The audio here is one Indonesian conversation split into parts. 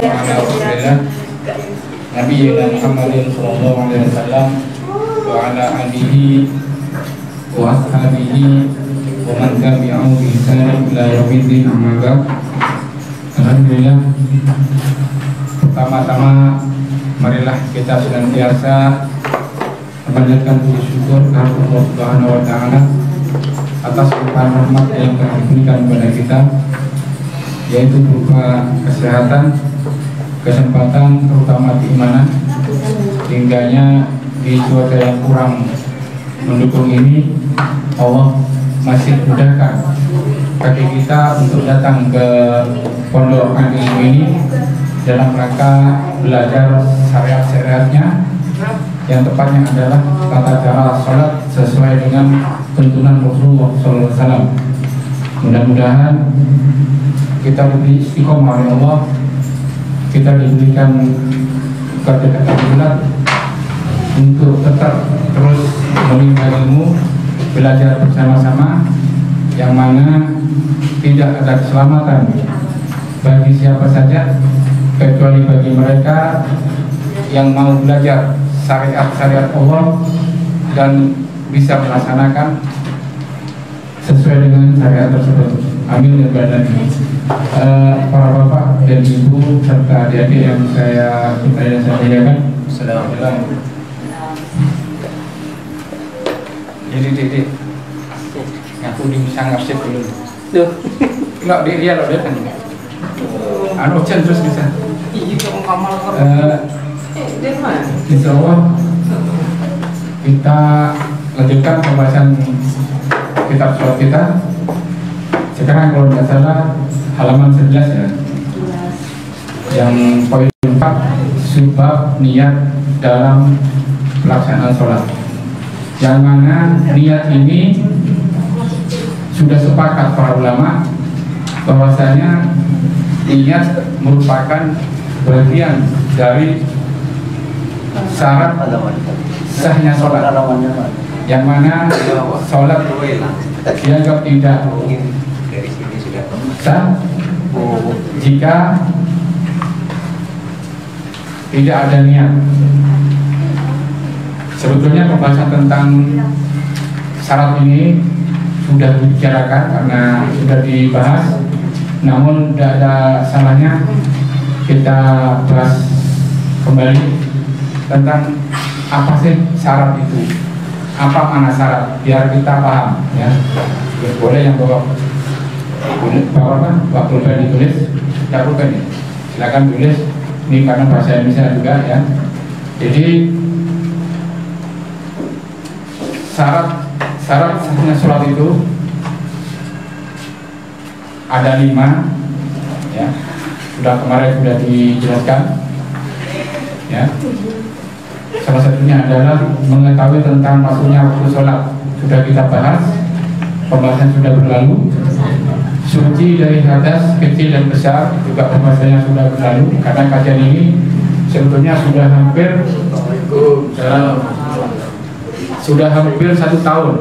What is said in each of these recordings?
ala Rasulillah Nabiyina Muhammadin sallallahu alaihi wasallam wa ala alihi wa ashabihi wa man tabi'ahu bi ihsan ila yaumiddin, amma ba'd. Alhamdulillah, pertama-tama marilah kita senantiasa memanjatkan puji syukur kepada Allah Subhanahu wa taala atas limpahan rahmat yang telah diberikan kepada kita, yaitu berupa kesehatan, kesempatan, terutama keimanan. Hingganya di cuaca yang kurang mendukung ini, Allah masih mudahkan bagi kita untuk datang ke pondok ilmu ini dalam rangka belajar syariat-syariatnya, yang tepatnya adalah tata cara sholat sesuai dengan tuntunan Rasulullah SAW. Mudah-mudahan kita lebih istiqomah oleh Allah, kita diberikan kedekatan bulat untuk tetap terus menimba ilmu, belajar bersama-sama, yang mana tidak ada keselamatan bagi siapa saja kecuali bagi mereka yang mau belajar syariat-syariat Allah dan bisa melaksanakan sesuai dengan syariat tersebut. Amin ya rabbal alamin. Para bapak dan ibu serta adik-adik yang saya muliakan, assalamualaikum. Jadi titik aku bisa ngasih dulu. Duh. Enggak dia loh dia kan. Anu cen terus bisa. Iya kamu kamal. Insya Allah kita lanjutkan pembahasan kitab sholat kita. Sekarang kalau tidak salah halaman 11 ya, yang poin 4, sebab niat dalam pelaksanaan sholat, yang mana niat ini sudah sepakat para ulama bahwasanya niat merupakan bagian dari syarat sahnya sholat, yang mana sholat dianggap tidak sah jika tidak ada niat. Sebetulnya pembahasan tentang syarat ini sudah dibicarakan karena sudah dibahas, namun tidak ada salahnya kita bahas kembali tentang apa sih syarat itu, apa makna syarat, biar kita paham ya. Boleh yang bawa pulpen ditulis, tidak pulpen ya, silakan tulis. Ini karena bahasa Indonesia juga ya. Jadi syarat sahnya sholat itu ada 5 ya. Kemarin sudah dijelaskan ya. Salah satunya adalah mengetahui tentang masuknya waktu sholat, sudah kita bahas, pembahasan sudah berlalu. Suci dari hadas kecil dan besar juga pembahasannya sudah berlalu, karena kajian ini sebetulnya sudah hampir 1 tahun,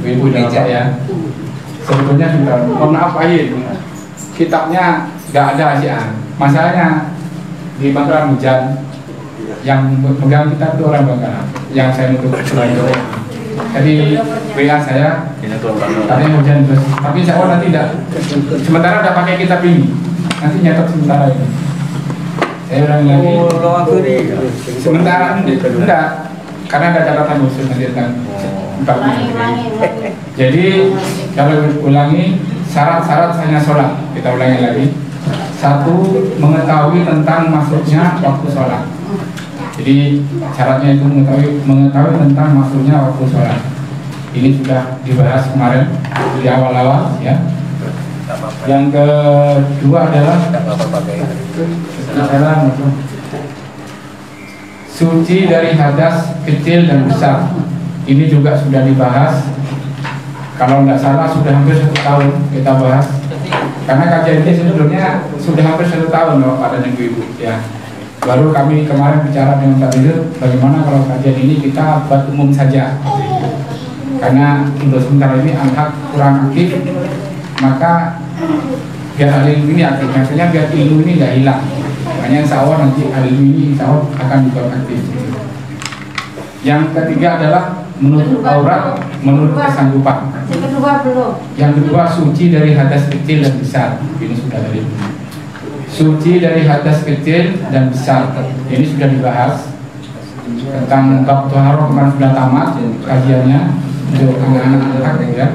ibu dan bapak ya. Sebetulnya sudah, mohon maaf akhir kitabnya nggak ada asian. Masalahnya di Bangkalan hujan, yang megang kitab itu orang Bangkalan, yang saya nutup itu. Jadi WA saya tadi hujan terus, tapi insya Allah nanti tidak. Sementara udah pakai kitab ini, nanti nyetok sementara ini. Saya ulangi lagi. Sementara enggak, karena ada catatan khusus nanti tentang jadi kalau ulangi syarat-syarat sahnya sholat, kita ulangi lagi. 1, mengetahui tentang masuknya waktu sholat. Jadi syaratnya itu mengetahui tentang masuknya waktu sholat. Ini sudah dibahas kemarin di awal-awal ya. Yang kedua adalah suci dari hadas kecil dan besar. Ini juga sudah dibahas. Kalau tidak salah sudah hampir 1 tahun kita bahas. Karena kajian ini sebetulnya sudah hampir 1 tahun loh Pak dan Ibu ya. Baru kami kemarin bicara dengan Pak Dirut, bagaimana kalau kajian ini kita buat umum saja. Karena untuk sementara ini anak kurang aktif, maka biar ilmu ini aktif, maksudnya biar ilmu ini nggak hilang. Makanya insya Allah nanti hari ini insya Allah akan dibuat aktif. Yang ketiga adalah menutup aurat menurut kesanggupan. Yang kedua suci dari hadas kecil dan besar. Ini sudah dari suci dari hadas kecil dan besar. Ini sudah dibahas tentang bab toharoh, kemarin sudah tamat kajiannya untuk anak-anak ya.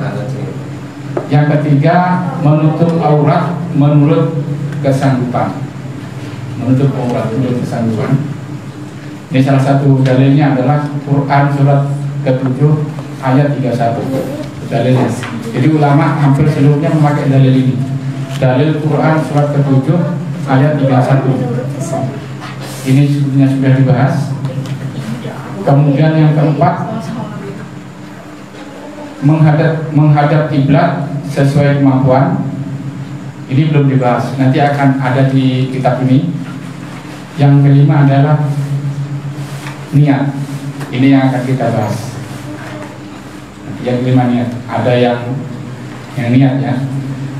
Yang ketiga menutup aurat menurut kesanggupan. Menutup aurat menurut kesanggupan. Ini salah satu dalilnya adalah Quran surat ke-7 ayat 31 dalilnya. Jadi ulama hampir seluruhnya memakai dalil ini. Dalil Quran surat ke-7 ayat 31. Ini sebetulnya sudah dibahas. Kemudian yang keempat, menghadap kiblat sesuai kemampuan. Ini belum dibahas, nanti akan ada di kitab ini. Yang kelima adalah niat. Ini yang akan kita bahas. Yang kelima niat. Ada yang niat ya.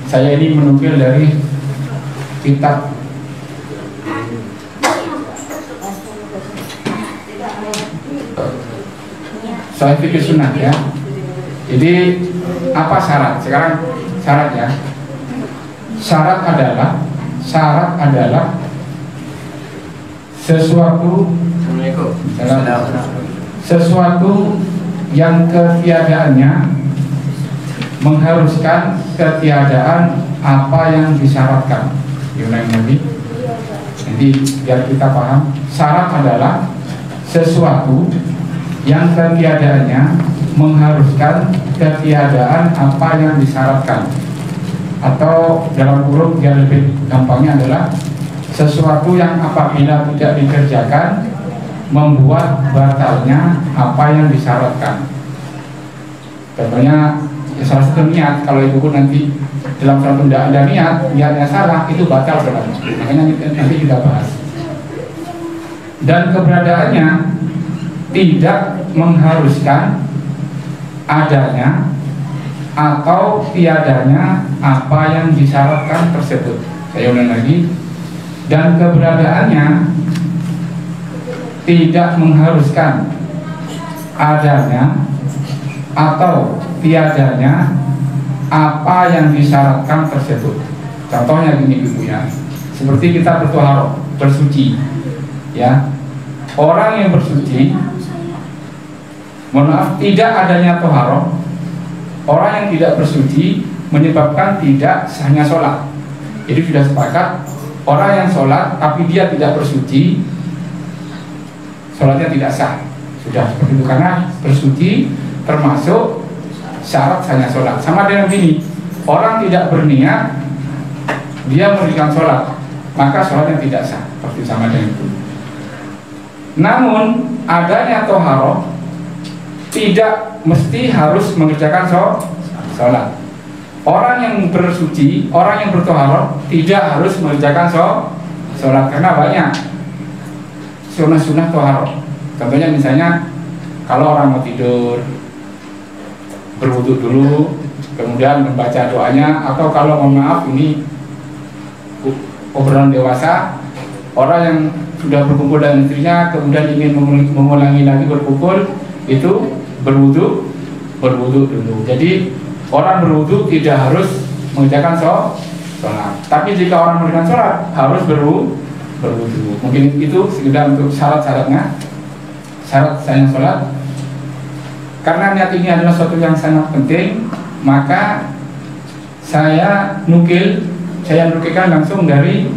Saya ini menukil dari kitab Sahih Fikih Sunnah ya. Jadi apa syarat? Sekarang syarat ya. Syarat adalah sesuatu yang ketiadaannya mengharuskan ketiadaan apa yang disyaratkan. Diulangi lagi. Jadi biar kita paham, syarat adalah sesuatu yang ketiadaannya mengharuskan ketiadaan apa yang disyaratkan. Atau dalam kurung yang lebih gampangnya adalah sesuatu yang apabila tidak dikerjakan membuat batalnya apa yang disyaratkan. Contohnya ya salah satu niat, kalau itu pun nanti dalam suatu tidak ada niatnya salah, itu batal sholatnya. Makanya nanti kita bahas. Dan keberadaannya tidak mengharuskan adanya atau tiadanya apa yang disyaratkan tersebut. Saya ulang lagi. Dan keberadaannya tidak mengharuskan adanya atau tiadanya apa yang disyaratkan tersebut. Contohnya gini ibu ya, seperti kita bertoharoh, bersuci ya. Orang yang bersuci, mohon maaf, tidak adanya toharoh, orang yang tidak bersuci menyebabkan tidak sahnya sholat. Jadi sudah sepakat, orang yang sholat tapi dia tidak bersuci, sholatnya tidak sah. Sudah seperti itu, karena bersuci termasuk syarat sahnya sholat. Sama dengan gini, orang tidak berniat, dia mendirikan sholat, maka sholatnya tidak sah. Seperti sama dengan itu. Namun adanya toharoh tidak mesti harus mengerjakan sholat. Orang yang bersuci, orang yang bertoharoh tidak harus mengerjakan sholat, karena banyak sunnah-sunnah toharoh. Contohnya misalnya kalau orang mau tidur, berwudu dulu, kemudian membaca doanya. Atau kalau mohon maaf ini obrolan dewasa, orang yang sudah berkumpul dengan istrinya kemudian ingin mengulangi lagi berkumpul, itu berwudu dulu. Jadi orang berwudu tidak harus mengerjakan sholat. Tapi jika orang mengerjakan sholat harus berwudu. Mungkin itu sekedar untuk syarat-syaratnya, syarat sahnya sholat. Karena niat ini adalah sesuatu yang sangat penting, maka saya nukilkan langsung dari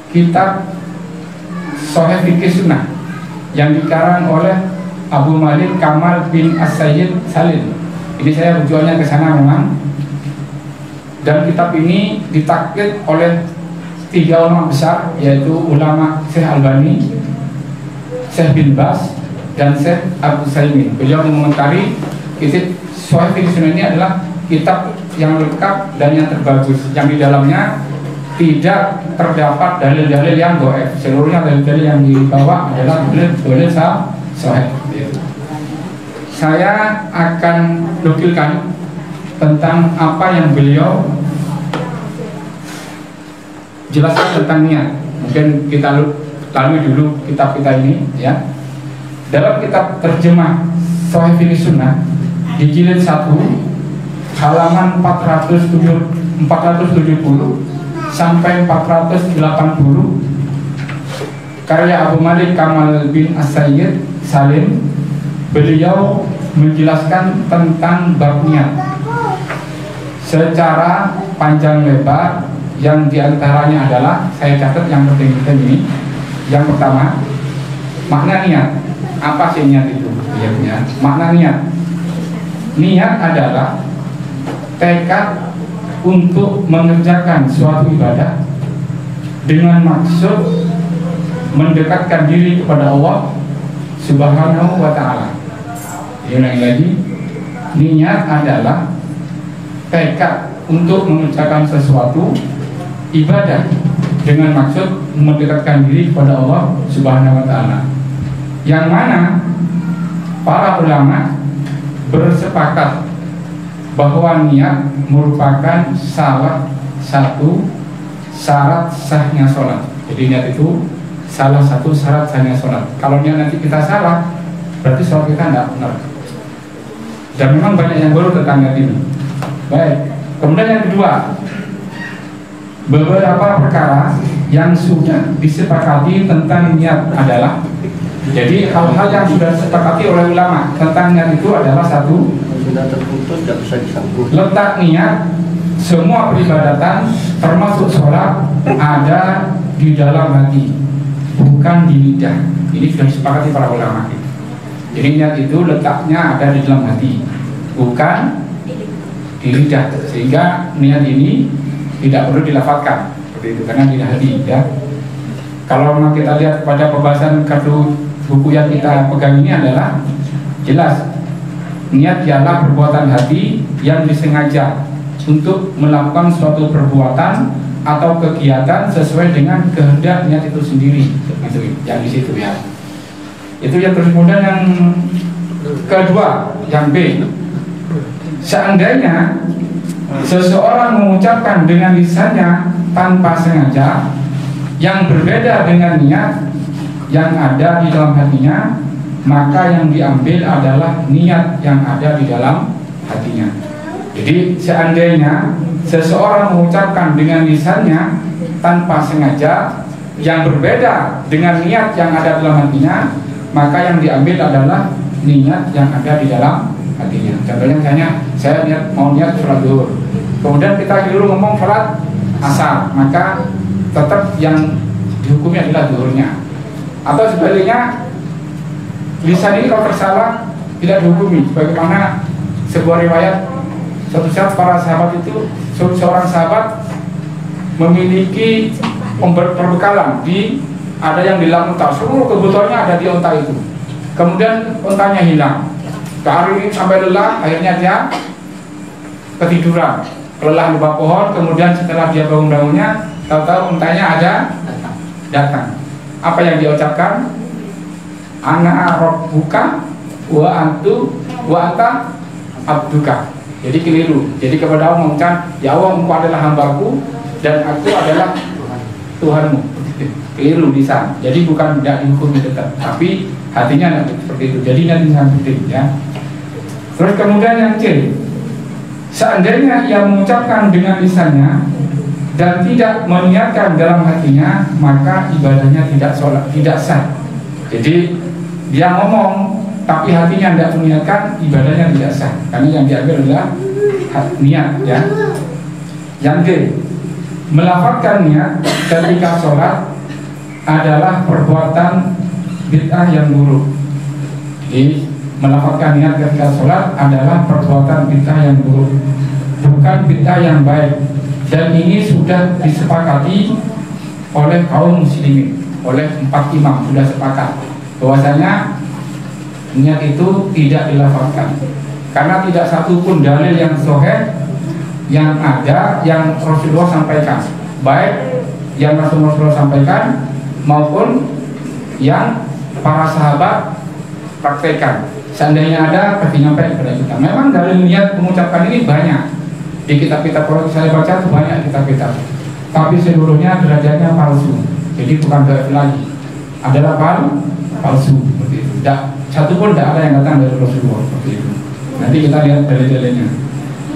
kitab Sahih Fikih Sunnah yang dikarang oleh Abu Malik Kamal bin As-Sayyid Salim. Ini saya rujukannya ke sana memang. Dan kitab ini ditaklid oleh 3 ulama besar, yaitu ulama Syekh Albani, Syekh bin Bas, dan Syekh Abu Saimin. Beliau mengomentari kitab Sahih Fikih Sunnah ini adalah kitab yang lengkap dan yang terbagus, yang di dalamnya tidak terdapat dalil-dalil yang dhaif. Seluruhnya dalil-dalil yang dibawa adalah dalil sahih. Saya akan nukilkan tentang apa yang beliau jelaskan tentang niat. Mungkin kita lalui dulu kitab kita ini ya. Dalam kitab terjemah Shahih Fiqh Sunnah di jilid 1 halaman 470 sampai 480 karya Abu Malik Kamal bin As-Sayyid Salim, beliau menjelaskan tentang bab niat secara panjang lebar, yang diantaranya adalah, saya catat yang penting-penting ini. Yang pertama, makna niat. Apa sih niat itu? Ya, makna niat. Niat adalah tekad untuk mengerjakan suatu ibadah dengan maksud mendekatkan diri kepada Allah Subhanahu wa ta'ala. Ulangi lagi, niat adalah tekad untuk mengerjakan sesuatu ibadah dengan maksud mendekatkan diri kepada Allah Subhanahu wa ta'ala, yang mana para ulama bersepakat bahwa niat merupakan salah satu syarat sahnya sholat. Jadi niat itu salah satu syarat sahnya sholat. Kalau niat nanti kita salah, berarti sholat kita tidak benar. Dan memang banyak yang baru tentang niat ini. Baik, kemudian yang kedua, beberapa perkara yang sudah disepakati tentang niat adalah, jadi hal-hal yang sudah disepakati oleh ulama tentang niat itu adalah: satu, sudah terputus, tidak bisa disambung. Letak niat semua peribadatan termasuk sholat ada di dalam hati, bukan di lidah. Ini sudah disepakati para ulama. Jadi niat itu letaknya ada di dalam hati, bukan di lidah. Sehingga niat ini tidak perlu dilafalkan seperti itu, karena di hati ya. Kalau memang kita lihat pada pembahasan kartu buku yang kita pegang ini adalah jelas, niat ialah perbuatan hati yang disengaja untuk melakukan suatu perbuatan atau kegiatan sesuai dengan kehendak niat itu sendiri. Itu yang di situ ya. Itu yang terus. Kemudian yang kedua, yang B, seandainya seseorang mengucapkan dengan lisannya tanpa sengaja yang berbeda dengan niat yang ada di dalam hatinya, maka yang diambil adalah niat yang ada di dalam hatinya. Jadi seandainya seseorang mengucapkan dengan lisannya tanpa sengaja yang berbeda dengan niat yang ada dalam hatinya, maka yang diambil adalah niat yang ada di dalam hatinya. Contohnya misalnya saya mau niat sholat zuhur, kemudian kita dulu ngomong sholat asar, maka tetap yang dihukumi adalah zuhurnya. Atau sebaliknya, lisan ini kalau tersalah tidak dihukumi. Bagaimana sebuah riwayat, suatu saat para sahabat itu, seorang sahabat memiliki perbekalan di, ada yang di dalam unta, seluruh kebutuhannya ada di unta itu. Kemudian untanya hilang. Hari sampai lelah, akhirnya dia ketiduran, lelah di bawah pohon. Kemudian setelah dia bangun-bangunnya, tahu-tahu untanya ada datang. Apa yang dia ucapkan? Ana rabbuka wa antu wa anta abduka. Jadi keliru. Jadi kepada Allah mengucapkan, ya Allah, engkau adalah hambaku dan aku adalah Tuhanmu. Keliru lisan. Jadi bukan tidak dihukumi tetap, tapi hatinya tidak seperti itu. Jadi nanti penting ya. Terus kemudian yang C, seandainya ia mengucapkan dengan lisannya dan tidak meniatkan dalam hatinya, maka ibadahnya tidak sah. Jadi dia ngomong tapi hatinya tidak meniatkan, ibadahnya tidak sah, karena yang diambil adalah niat ya. Yang D, melafalkan niat ketika sholat adalah perbuatan bid'ah yang buruk. Jadi melafalkan niat ketika sholat adalah perbuatan bid'ah yang buruk, bukan bid'ah yang baik. Dan ini sudah disepakati oleh kaum muslimin, oleh 4 imam sudah sepakat bahwasanya niat itu tidak dilafalkan, karena tidak satu pun dalil yang sahih yang ada yang Rasulullah sampaikan, baik yang Rasulullah sampaikan maupun yang para sahabat praktekkan. Seandainya ada, pasti nyampe kepada kita. Memang dalil niat mengucapkan ini banyak di kitab-kitab, kalau saya baca itu banyak kitab-kitab. tapi seluruhnya derajatnya palsu. Jadi bukan dhaif lagi, adalah palsu seperti itu. Satu pun tidak ada yang datang dari Rasulullah seperti itu. Nanti kita lihat dalil-dalilnya.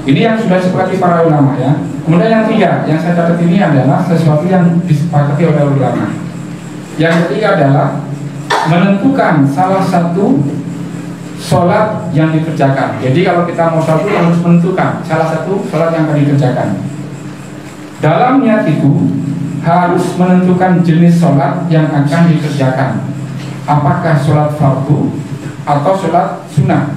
Ini yang sudah disepakati para ulama ya. Kemudian yang tiga, yang saya catat ini adalah sesuatu yang disepakati oleh ulama. Yang ketiga adalah menentukan salah satu sholat yang dikerjakan. Jadi kalau kita mau sholat harus menentukan salah satu sholat yang akan dikerjakan. Dalam niat itu harus menentukan jenis sholat yang akan dikerjakan. Apakah sholat fardu atau sholat sunnah,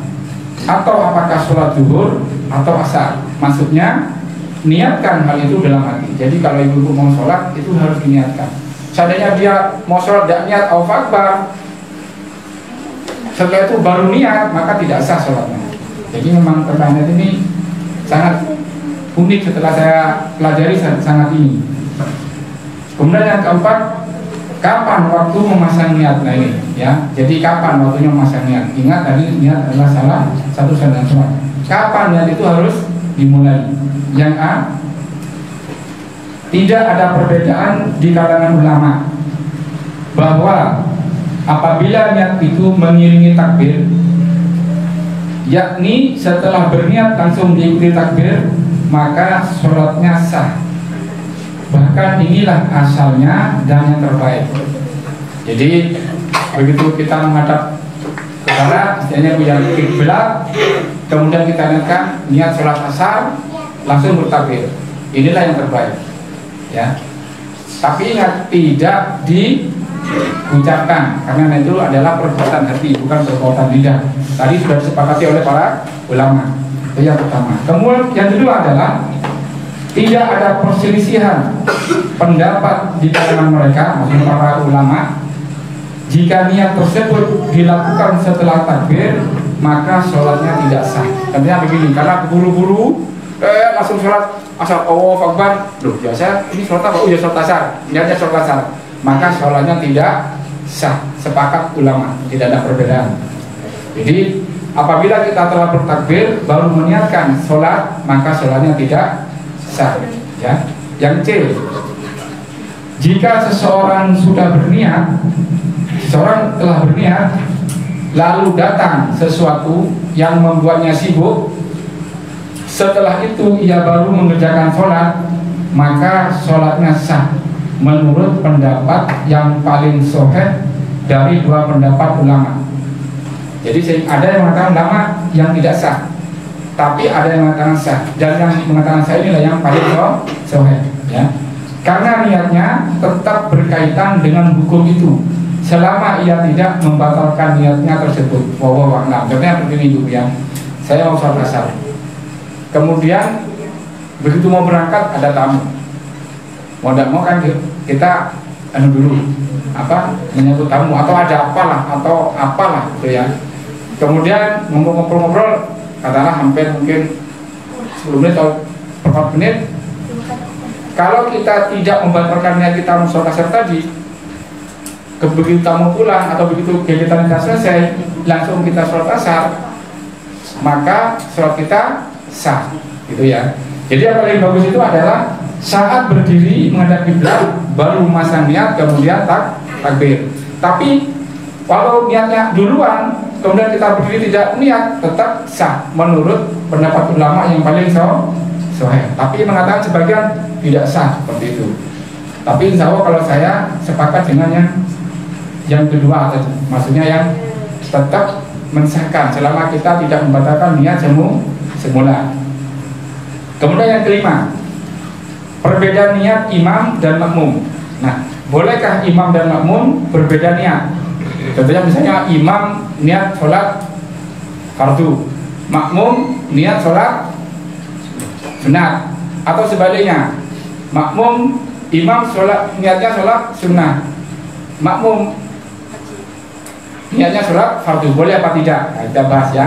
atau apakah sholat zuhur atau asar. Maksudnya niatkan hal itu dalam hati. Jadi kalau ibu mau sholat itu harus diniatkan. Seandainya dia mau sholat tidak niat Allahu Akbar, setelah itu baru niat, maka tidak sah sholatnya. Jadi memang pertanyaan ini sangat unik setelah saya pelajari sangat ini. Kemudian yang keempat, kapan waktu memasang niat? Nah ini ya. Jadi kapan waktunya memasang niat? Ingat tadi niat adalah salah satu syarat sholat. Kapan niat itu harus dimulai? Yang A, tidak ada perbedaan di kalangan ulama bahwa apabila niat itu mengiringi takbir, yakni setelah berniat langsung diikuti takbir, maka sholatnya sah. Bahkan inilah asalnya dan yang terbaik. Jadi begitu kita menghadap ke sana, istilahnya punya kiblat, kemudian kita niatkan niat sholat asar, langsung bertakbir. Inilah yang terbaik. Ya. Tapi ingat, tidak diucapkan karena itu adalah perbuatan hati, bukan perbuatan lidah. Tadi sudah disepakati oleh para ulama. Itu yang pertama. Kemudian yang kedua adalah tidak ada perselisihan pendapat di kalangan mereka, maksudnya para ulama. Jika niat tersebut dilakukan setelah takbir, maka sholatnya tidak sah. Tentunya begini, karena buru-buru langsung sholat asar, Allahu Akbar. Loh biasa ini sholat apa? Oh ya sholat asar, niatnya sholat asar, maka sholatnya tidak sah. Sepakat ulama, tidak ada perbedaan. Jadi apabila kita telah bertakbir baru meniatkan sholat, maka sholatnya tidak sah. Ya. Yang C, jika seseorang sudah berniat, seseorang telah berniat, lalu datang sesuatu yang membuatnya sibuk, setelah itu ia baru mengerjakan sholat, maka sholatnya sah menurut pendapat yang paling sahih dari dua pendapat ulama. Jadi ada yang mengatakan ulama yang tidak sah, tapi ada yang mengatakan sah, dan yang mengatakan sah inilah yang paling sahih, ya. Karena niatnya tetap berkaitan dengan hukum itu, selama ia tidak membatalkan niatnya tersebut. Wallahu a'lam. Contohnya begini ibu ya, saya mau sholat asar, kemudian begitu mau berangkat ada tamu, mau tidak mau kan kita dulu menyambut tamu atau ada apalah gitu ya. Kemudian ngobrol-ngobrol, katakanlah hampir mungkin 10 menit atau 4 menit. Kalau kita tidak membatalkan niat kita mau sholat asar tadi, begitu tamu pulang atau begitu kegiatan kita selesai, langsung kita sholat asar, maka sholat kita sah, gitu ya. Jadi yang paling bagus itu adalah saat berdiri menghadap kiblat baru memasang niat, kemudian takbir. Tapi kalau niatnya duluan, kemudian kita berdiri tidak niat, tetap sah menurut pendapat ulama yang paling sahih. Tapi mengatakan sebagian tidak sah seperti itu. Tapi insya Allah kalau saya sepakat dengan yang kedua, maksudnya yang tetap mensahkan selama kita tidak membatalkan niat semula. Kemudian yang kelima, perbedaan niat imam dan makmum. Nah, bolehkah imam dan makmum berbeda niat? Contohnya misalnya imam niat sholat fardu, makmum niat sholat sunat, atau sebaliknya, imam sholat niatnya sholat sunnah, makmum niatnya sholat fardu, boleh apa tidak? Nah, kita bahas ya.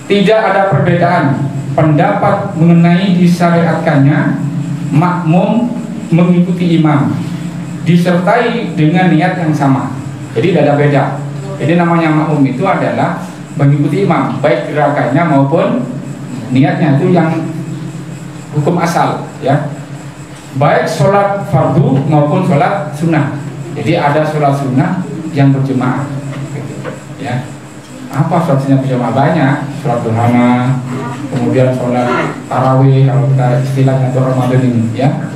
Tidak ada perbedaan pendapat mengenai disyariatkannya makmum mengikuti imam disertai dengan niat yang sama. Jadi tidak ada beda. Jadi namanya makmum itu adalah mengikuti imam, baik gerakannya maupun niatnya, itu yang hukum asal, ya. baik sholat fardu maupun sholat sunnah. Jadi ada sholat sunnah yang berjemaah, ya. Apa sholatnya berjemaah? Banyak, sholat duha, kemudian sholat tarawih kalau kita istilahnya itu Ramadan ini, ya.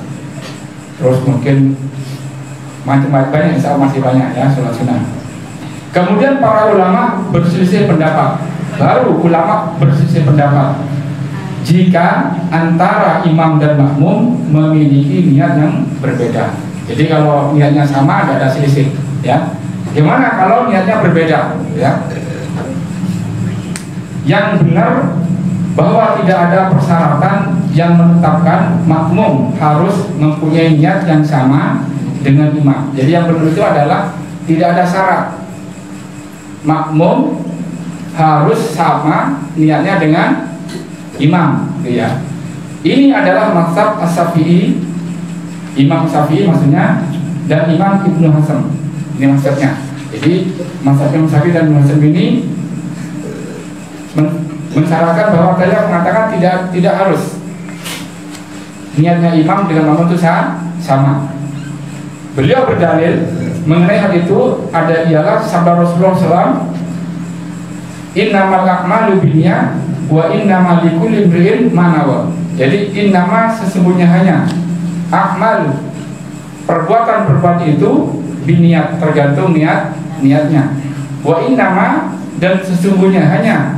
Terus mungkin macam-macam banyak, insya Allah masih banyak ya sholat sunnah. Kemudian para ulama berselisih pendapat. Baru ulama berselisih pendapat jika antara imam dan makmum memiliki niat yang berbeda. Jadi kalau niatnya sama tidak ada selisih, ya. Gimana kalau niatnya berbeda, ya? Yang benar bahwa tidak ada persyaratan yang menetapkan makmum harus mempunyai niat yang sama dengan imam. Jadi yang benar itu adalah tidak ada syarat makmum harus sama niatnya dengan imam, ya. Ini adalah mazhab As-Syafi'i, Imam Syafi'i maksudnya, dan Imam Ibnu Hazm. Ini mazhabnya. Jadi mazhab Imam Syafi'i dan Ibnu Hazm ini mensyaratkan bahwa beliau mengatakan tidak harus niatnya imam dengan makmum itu sama. Beliau berdalil mengenai hal itu ada ialah sabda Rasulullah SAW, innamal a'malu binniyat wa innamal likulli imri'in ma nawa. Jadi innama sesungguhnya hanya a'malu, perbuatan itu biniat, tergantung niatnya. Wa innama, dan sesungguhnya hanya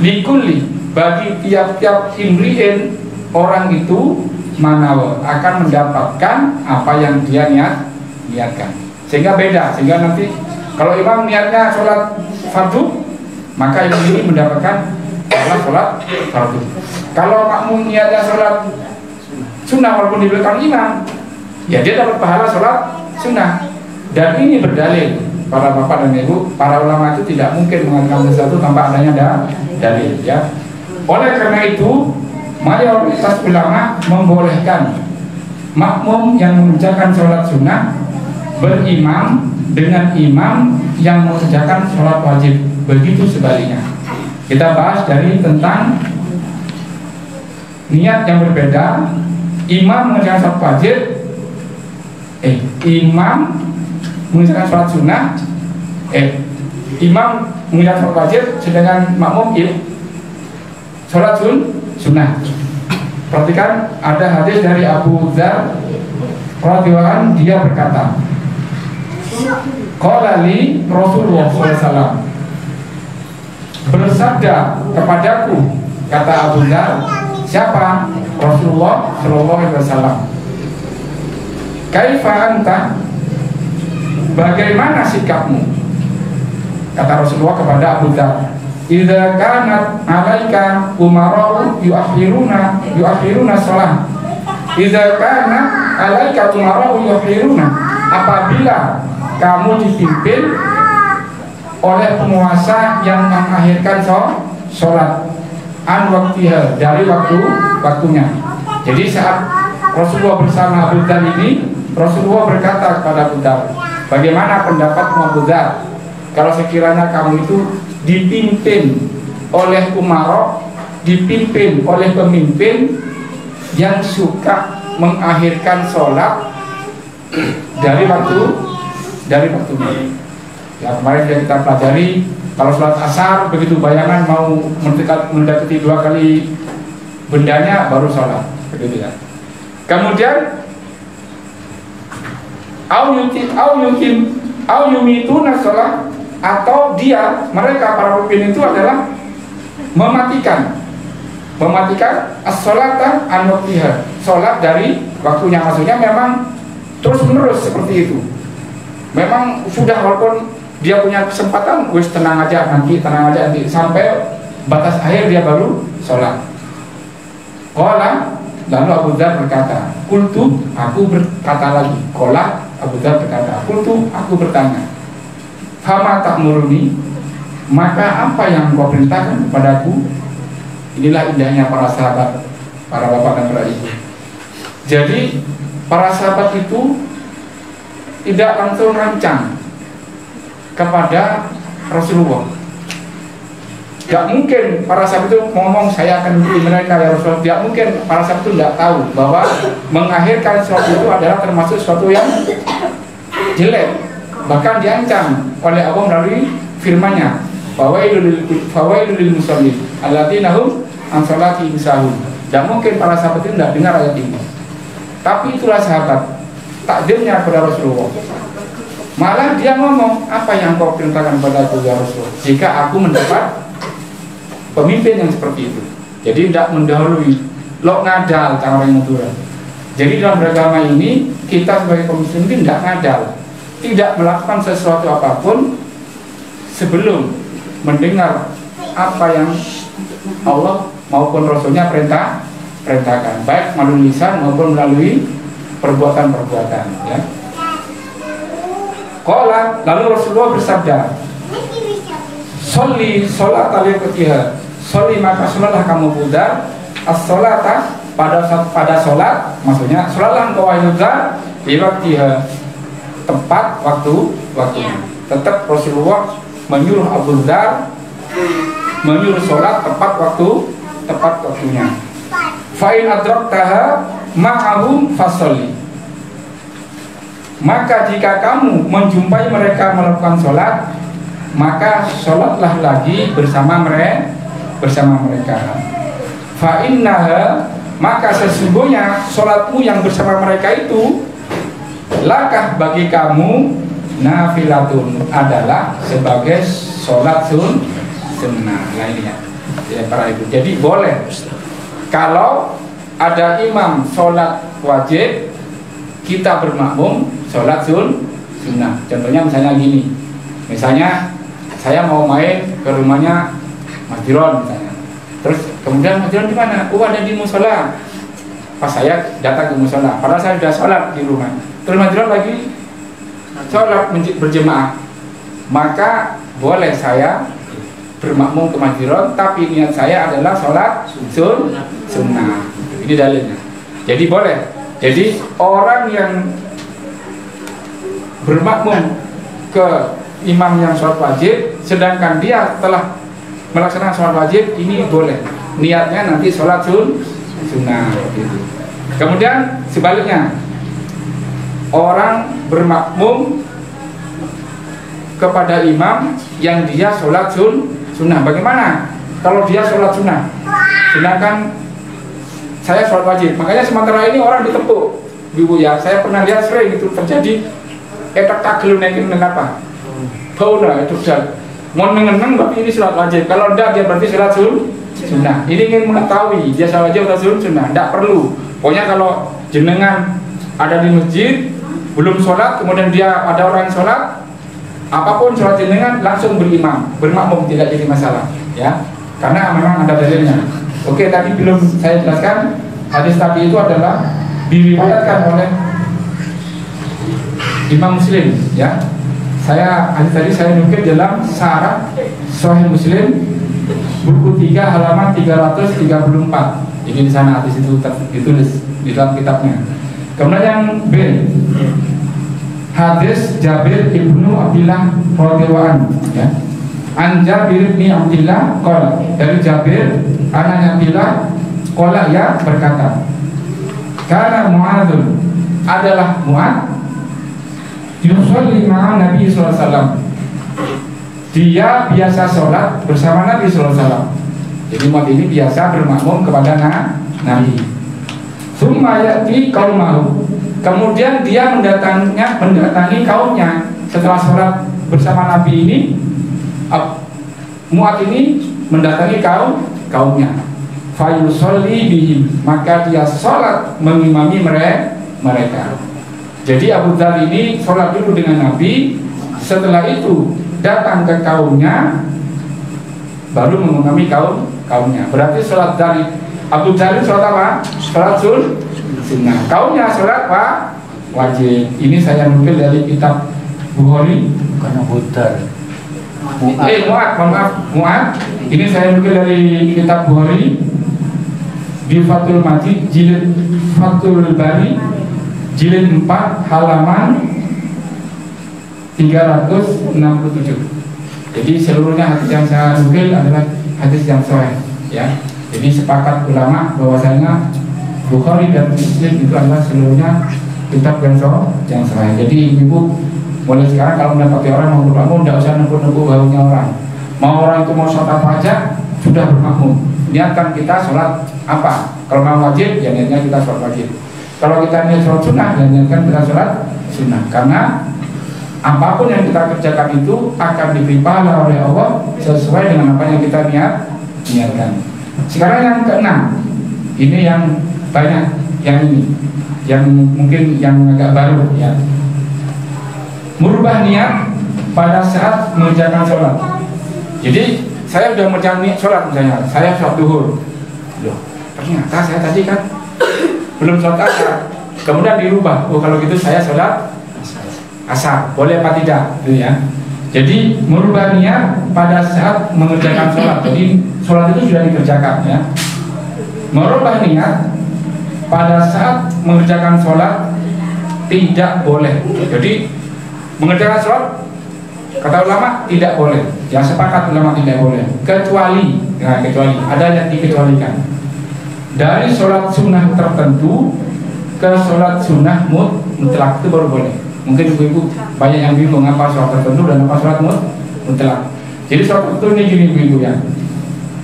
likulli, bagi tiap-tiap imri'in, orang itu manawa, akan mendapatkan apa yang dia niatkan. Sehingga beda, sehingga nanti kalau imam niatnya sholat fardu, maka imam ini mendapatkan sholat fardu. Kalau makmum niatnya sholat sunnah walaupun di belakang imam, ya dia dapat pahala sholat sunnah. Dan ini berdalil, para bapak dan ibu, para ulama itu tidak mungkin mengatakan sesuatu tanpa adanya dalil, ya. Oleh karena itu mayoritas ulama membolehkan makmum yang mengerjakan sholat sunnah berimam dengan imam yang mengerjakan sholat wajib. Begitu sebaliknya. Kita bahas dari tentang niat yang berbeda. Imam mengerjakan sholat wajib, imam mengerjakan sholat sunnah, imam mengerjakan sholat wajib, sedangkan makmum sholat sunnah. Perhatikan, ada hadis dari Abu Dzar radhiyallahu anhu, dia berkata, qala li Rasulullah SAW, bersabda kepadaku, kata Abu Dzar, siapa? Rasulullah SAW. Kaifa anta, bagaimana sikapmu? Kata Rasulullah kepada Abu Dzar, idza kanat 'alaika umara'u yu'akhiruna shalah. Idza kana 'alaika umara'u yu'akhiruna, apabila kamu dipimpin oleh penguasa yang mengakhirkan sholat an waktiha, dari waktunya. Jadi saat Rasulullah bersama Abu Dzar ini, Rasulullah berkata kepada Abu Dzar, bagaimana pendapatmu Abu Dzar kalau sekiranya kamu itu dipimpin oleh umara, dipimpin oleh pemimpin yang suka mengakhirkan sholat dari waktunya. Ya, kemarin kita pelajari kalau sholat asar begitu bayangan mau mendekati 2 kali bendanya baru sholat, begitu ya. Kemudian au yumituna sholat, atau mereka para pemimpin itu adalah mematikan as-sholata an waqtiha, sholat dari waktunya. Maksudnya memang terus menerus seperti itu. Memang sudah, walaupun dia punya kesempatan, wis tenang aja nanti sampai batas akhir dia baru sholat. Qala, lalu Abu Dzar berkata, qultu, aku berkata lagi. Qala, Abu Dzar berkata, qultu, aku bertanya, fama ta'muruni, maka apa yang kau perintahkan kepadaku? Inilah indahnya para sahabat, para bapak dan para ibu. Jadi para sahabat itu tidak langsung rancang kepada Rasulullah. Tidak mungkin para sahabat itu ngomong saya akan mengikuti mereka ya Rasulullah. Tidak mungkin para sahabat itu tidak tahu bahwa mengakhirkan sesuatu itu adalah termasuk sesuatu yang jelek. Bahkan diancam oleh Allah melalui firman-Nya, fawailul lil musallin alladzina hum an salatihim sahun. Tidak mungkin para sahabat itu tidak dengar ayat ini. Tapi itulah sahabat, takdirnya kepada Rasulullah. Malah dia ngomong, apa yang kau perintahkan padaku ya Rasulullah, jika aku mendapat pemimpin yang seperti itu. Jadi tidak mendahului, lo ngadal cara yang Madura. Jadi dalam beragama ini kita sebagai kaum muslimin tidak ngadal, tidak melakukan sesuatu apapun sebelum mendengar apa yang Allah maupun Rasulnya perintahkan, baik melalui lisan maupun melalui perbuatan-perbuatan. Ya. Qala, lalu Rasulullah bersabda, Sholli sholat al-iqtihad, sholli maka sholatlah kamu Buddha, as-sholata pada sholat, maksudnya sholatlah engkau wahai Buddha di waktiha, tepat waktunya. Tetap Rasulullah menyuruh Abu Dzar menyuruh sholat tepat waktunya. Fa'in adraktaha ma'ahum fasholli, maka jika kamu menjumpai mereka melakukan sholat, maka sholatlah lagi bersama mereka. Fa'innaha, maka sesungguhnya sholatmu yang bersama mereka itu lakah bagi kamu nafilatun, adalah sebagai sholat sunnah. Nah ini ya para ibu. Jadi boleh kalau ada imam sholat wajib, kita bermakmum sholat sunnah. Contohnya misalnya gini, misalnya saya mau main ke rumahnya Mas Jiron misalnya, terus kemudian Mas Jiron di mana? Oh ada di musola. Pas saya datang ke musola, padahal saya sudah sholat di rumah, terus Mas Jiron lagi sholat berjemaah, maka boleh saya bermakmum ke Mas Jiron, tapi niat saya adalah sholat sunnah. Ini dalilnya. Jadi boleh. Jadi orang yang bermakmum ke imam yang sholat wajib, sedangkan dia telah melaksanakan sholat wajib, ini boleh. Niatnya nanti sholat sunnah. Gitu. Kemudian sebaliknya, orang bermakmum kepada imam yang dia sholat sunnah. Bagaimana kalau dia sholat sunnah, sedangkan saya sholat wajib? Makanya sementara ini orang ditepuk, ibu ya. Saya pernah lihat sering itu terjadi. Etak taklu naikin apa? Bauna itu dan mau nengeneng tapi ini sholat wajib. Kalau enggak dia berarti sholat sunnah. Ini ingin mengetahui dia sholat wajib atau sunnah. Tidak perlu. Pokoknya kalau jenengan ada di masjid belum sholat, kemudian dia ada orang yang sholat, apapun sholat jenengan langsung berimam, bermakmum, tidak jadi masalah. Ya, karena memang ada dalilnya. Oke, tadi belum saya jelaskan, hadis tadi itu adalah diriwayatkan oleh Imam Muslim, ya. Hadis tadi saya nukil dalam Syarah Sahih Muslim buku 3 halaman 334. Jadi di sana hadis itu ditulis di dalam kitabnya. Kemudian yang B, hadis Jabir ibnu Abdillah radhiyallahu anhu, ya. An Jabir bin Abdillah qala, dari Jabir anaknya Abdillah qala, ya berkata, karena Mu'adzun, adalah Mu'adz yusolli ma'a Nabi sallallahu alaihi wasallam, dia biasa sholat bersama Nabi sallallahu alaihi wasallam. Jadi Mu'adz ini biasa bermakmum kepada Nabi. Summa ya'ti qaumahu, kemudian dia mendatangi kaumnya setelah sholat bersama Nabi ini. Mu'adz ini mendatangi kaumnya. Fayusolli bihim, maka dia sholat mengimami mereka. Jadi Abu Dzar ini sholat dulu dengan Nabi, setelah itu datang ke kaumnya, baru mengimami kaumnya. Berarti sholat dari Abu Dzar sholat apa? Sholat sunnah. Kaumnya sholat wajib. Ini saya nukil dari kitab Bukhari. Bukan Abu Dzar. Mu'adz. Ini saya nukil dari kitab Bukhari di Fathul Majid, jilid Fathul Bari, jilid 4 halaman 367. Jadi seluruhnya hadis yang saya nukil adalah hadis yang sahih ya. Jadi sepakat ulama bahwasanya Bukhari dan Muslim itu adalah seluruhnya kitab yang sahih. Jadi ibu mulai sekarang kalau mendapati orang mau bermakmum tidak usah nempuk-nempuk baunya orang. Mau orang itu mau sholat apa aja sudah bermakmum. Niatkan kita sholat apa? Kalau mau wajib ya niatnya kita sholat wajib. Kalau kita niat sholat sunnah ya niatkan kita sholat sunnah. Karena apapun yang kita kerjakan itu akan diberi pahala oleh Allah sesuai dengan apa yang kita niatkan. Sekarang yang keenam, ini yang banyak, yang mungkin yang agak baru ya. Merubah niat pada saat mengerjakan sholat. Jadi saya sudah mengerjakan niat sholat, misalnya saya sholat duhur. Loh, ternyata saya tadi kan belum sholat asar. Kemudian dirubah. Oh kalau gitu saya sholat asar, boleh apa tidak? Gitu ya. Jadi merubah niat pada saat mengerjakan sholat. Jadi sholat itu sudah dikerjakan ya. Merubah niat pada saat mengerjakan sholat tidak boleh. Jadi mengerjakan sholat kata ulama tidak boleh. Yang sepakat ulama tidak boleh. Kecuali ada yang dikecualikan. Dari sholat sunnah tertentu ke sholat sunnah mutlak itu baru boleh. Mungkin ibu-ibu banyak yang bingung apa sholat tertentu dan apa sholat mutlak. Jadi sholat tertentu ini gini ibu-ibu ya.